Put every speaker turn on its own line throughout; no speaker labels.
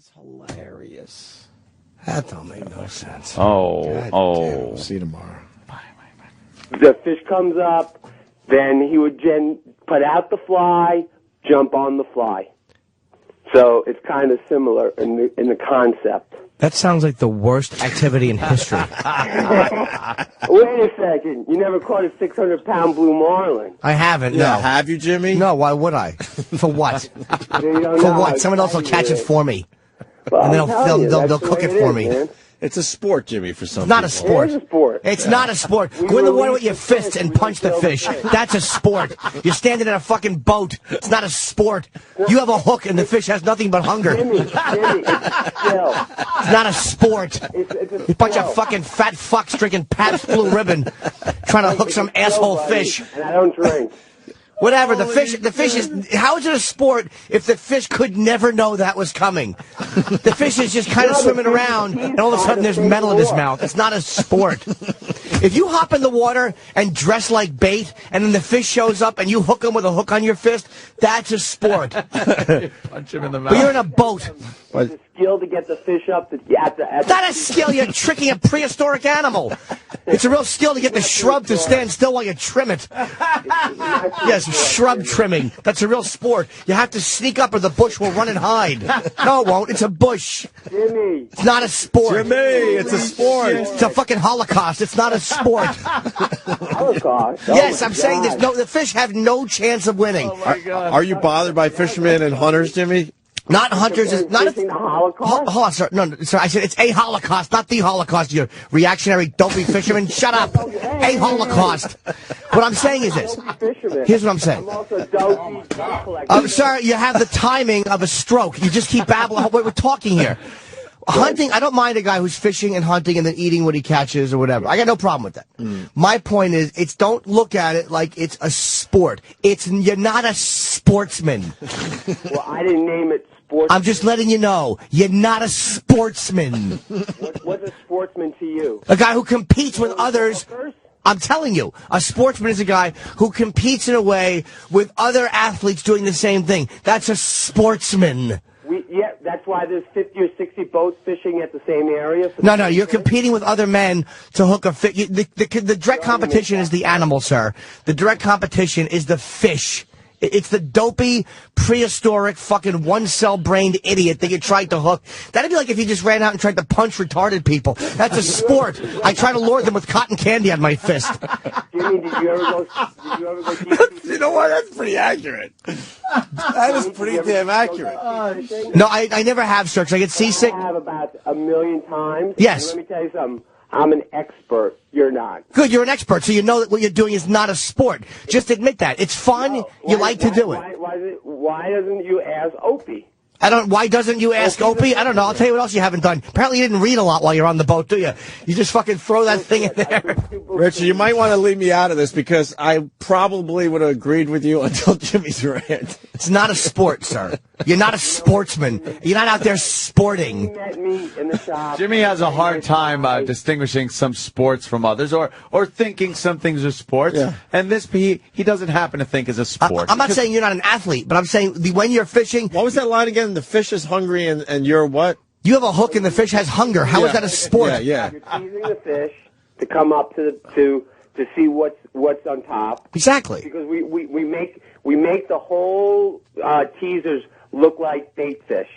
is hilarious.
That don't make no sense.
Damn.
See you tomorrow.
The fish comes up, then he would put out the fly, jump on the fly. So it's kind of similar in the concept.
That sounds like the worst activity in history.
Wait a second. You never caught a 600-pound blue marlin.
I haven't,
Yeah,
no.
have you, Jimmy?
No, why would I? For what?
You don't
For
know.
what? Someone else will catch it for me.
Well,
And then
I'm telling you,
they'll
that's the
cook
way
it for
is,
me.
man.
It's a sport, Jimmy, for some
Not a
people.
sport.
It is a sport.
It's not a sport.
We
Go in the water with
release
your
the fish,
fists and
we
punch the
kill the
fish.
fish.
That's a sport. You're standing in a fucking boat. It's not a sport. You have a hook and the fish has nothing but hunger.
Jimmy, it's a skill.
It's not a sport.
It's a
You bunch
skill.
of fucking fat fucks drinking Pabst Blue Ribbon, trying to hook some
It's a skill,
asshole
buddy,
fish.
And I don't drink.
Whatever. The fish is. How is it a sport if the fish could never know that was coming? The fish is just kind of swimming around, and all of a sudden there's metal in his mouth. It's not a sport. If you hop in the water and dress like bait, and then the fish shows up and you hook him with a hook on your fist, that's a sport.
Punch him in the mouth.
But you're in a boat.
It's a skill to get the fish up.
It's not a skill. You're tricking a prehistoric animal. It's a real skill to get the shrub to stand still while you trim it. Yes, shrub trimming. That's a real sport. You have to sneak up or the bush will run and hide. No, it won't. It's a bush.
Jimmy.
It's not a sport.
Jimmy, it's a sport.
It's a fucking Holocaust. It's not a sport.
Holocaust.
Yes,
Oh,
I'm
my
saying
God.
the fish have no chance of winning.
Are you bothered by fishermen and hunters, Jimmy?
Not hunters. It's not
Facing the
a
Holocaust?
Hold on, sir. No, sir. I said it's a Holocaust, not the Holocaust. You reactionary, dopey fisherman. Shut up. A Holocaust. What I'm saying is this.
Fisherman.
Here's what I'm saying.
I'm also a dopey collector.
Sir, you have the timing of a stroke. You just keep babbling. We're talking here. Hunting, I don't mind a guy who's fishing and hunting and then eating what he catches or whatever. I got no problem with that. My point is, don't look at it like it's a sport. You're not a sportsman.
Well, I didn't name it sports.
I'm just letting you know, you're not a sportsman.
What's a sportsman to you?
A guy who competes with others. I'm telling you, a sportsman is a guy who competes in a way with other athletes doing the same thing. That's a sportsman.
Yeah, that's why there's 50 or 60 boats fishing at the same area.
No, you're competing with other men to hook a fish. The direct competition is the animal, sir. The direct competition is the fish. It's the dopey, prehistoric, fucking one-cell-brained idiot that you tried to hook. That'd be like if you just ran out and tried to punch retarded people. That's a sport. I try to lure them with cotton candy on my fist.
Jimmy, did you ever go deep?
You know what? That's pretty accurate. That is pretty damn accurate.
No, I never have, sir, 'cause I get seasick.
I have about a million times.
Yes.
And let me tell you something. I'm an expert. You're not.
Good, you're an expert, so you know that what you're doing is not a sport. Just admit that. It's fun. You like to do it.
Why doesn't you ask Opie?
Why doesn't you ask Opie? I don't know. I'll tell you what else you haven't done. Apparently you didn't read a lot while you're on the boat, do you? You just fucking throw that thing in there.
Richard, you might want to leave me out of this because I probably would have agreed with you until Jimmy's rant.
It's not a sport, sir. You're not a sportsman. You're not out there sporting.
He met me in the shop.
Jimmy has a hard time distinguishing some sports from others, or thinking some things are sports.
Yeah.
And this he doesn't happen to think is a sport.
I'm not saying you're not an athlete, but I'm saying when you're fishing,
What was that line again? The fish is hungry and you're what?
you have a hook and the fish has hunger. How is that a sport?
Yeah.
You're teasing the fish to come up to see what's on top.
Exactly.
Because we make the whole teasers look like bait fish.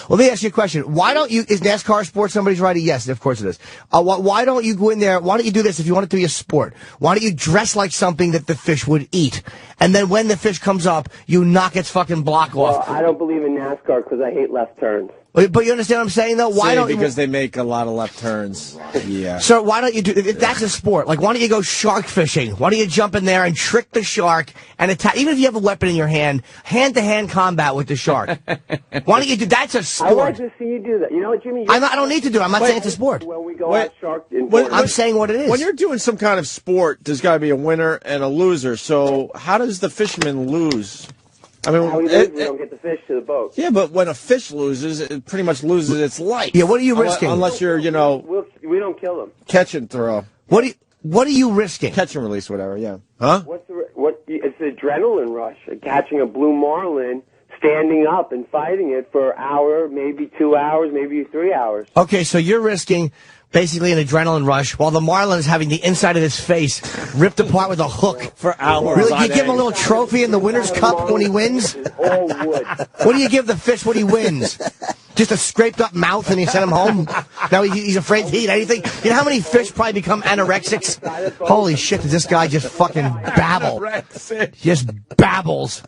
Well, let me ask you a question. Why don't you, is NASCAR a sport? Somebody's writing yes, of course it is. Why don't you go in there, why don't you do this if you want it to be a sport? Why don't you dress like something that the fish would eat? And then when the fish comes up, you knock its fucking block off.
Well, I don't believe in NASCAR because I hate left turns.
But you understand what I'm saying, though? Why don't
because they make a lot of left turns. Yeah.
Sir, why don't you do, if that's a sport, like why don't you go shark fishing? Why don't you jump in there and trick the shark and attack, even if you have a weapon in your hand-to-hand combat with the shark. Why don't you do, that's a
I
sport.
like to see you do that. You know what, Jimmy?
I don't need to do it. I'm not saying it's a sport.
When we go
Wait.
out shark
I'm saying what it is.
When you're doing some kind of sport, there's got to be a winner and a loser. So how does the fisherman lose? I mean,
how we lose, we don't get the fish to the boat.
yeah, but when a fish loses, it pretty much loses its life.
Yeah, what are you risking?
Unless you're,
We don't kill them.
catch and throw.
What are you risking?
Catch and release, whatever, yeah. Huh?
It's the adrenaline rush of catching a blue marlin, standing up and fighting it for an hour, maybe 2 hours, maybe 3 hours.
Okay, so you're risking basically an adrenaline rush while the marlin is having the inside of his face ripped apart with a hook.
For hours.
Really?
on
You give him a
end.
little trophy in the winner's cup when he wins?
It's all wood.
What do you give the fish when he wins? Just a scraped up mouth and you send him home? Now he's afraid to eat anything? You know how many fish probably become anorexics? Holy shit, does this guy just fucking babble? Just babbles.